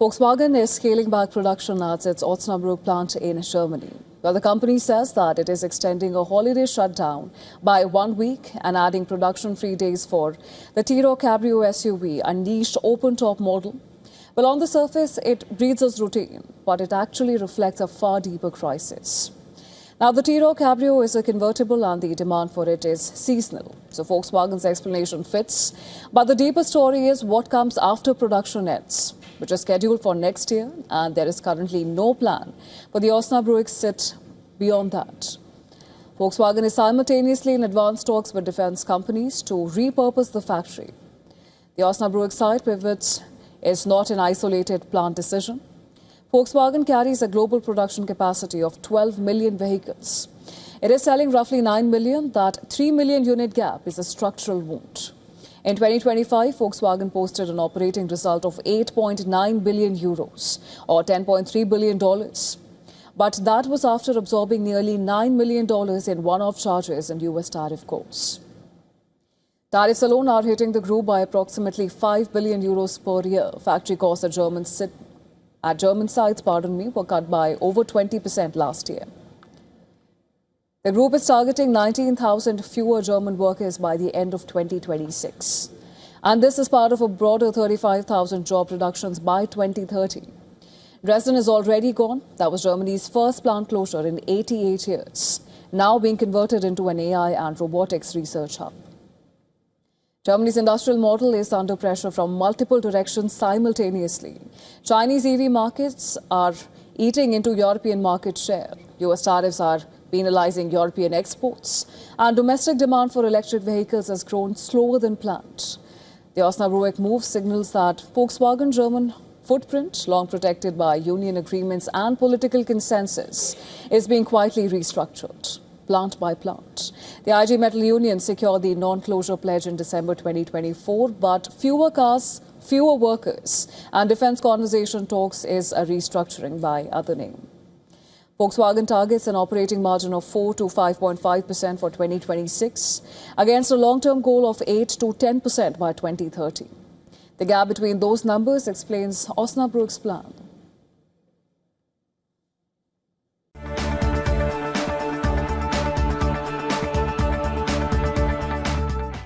Volkswagen is scaling back production at its Osnabrück plant in Germany. Well, the company says that it is extending a holiday shutdown by 1 week and adding production-free days for the T-Roc Cabrio SUV, a niche open-top model. Well, on the surface, it reads as routine, but it actually reflects a far deeper crisis. Now, the T-Roc Cabrio is a convertible and the demand for it is seasonal. So Volkswagen's explanation fits. But the deeper story is what comes after production ends, which is scheduled for next year, and there is currently no plan for the Osnabrück site beyond that. Volkswagen is simultaneously in advanced talks with defense companies to repurpose the factory. The Osnabrück site pivots is not an isolated plant decision. Volkswagen carries a global production capacity of 12 million vehicles. It is selling roughly 9 million. That 3 million unit gap is a structural wound. In 2025, Volkswagen posted an operating result of 8.9 billion euros or $10.3 billion. But that was after absorbing nearly $9 million in one-off charges and US tariff costs. Tariffs alone are hitting the group by approximately 5 billion euros per year. Factory costs at German sites were cut by over 20% last year. The group is targeting 19,000 fewer German workers by the end of 2026. And this is part of a broader 35,000 job reductions by 2030. Dresden is already gone. That was Germany's first plant closure in 88 years, now being converted into an AI and robotics research hub. Germany's industrial model is under pressure from multiple directions simultaneously. Chinese EV markets are eating into European market share. US tariffs are penalizing European exports, and domestic demand for electric vehicles has grown slower than planned. The Osnabrück move signals that Volkswagen German footprint, long protected by union agreements and political consensus, is being quietly restructured, plant by plant. The IG Metal Union secured the non-closure pledge in December 2024, but fewer cars, fewer workers, and defense conversation talks is a restructuring by other name. Volkswagen targets an operating margin of 4 to 5.5% for 2026, against a long-term goal of 8 to 10% by 2030. The gap between those numbers explains Osnabrück's plan.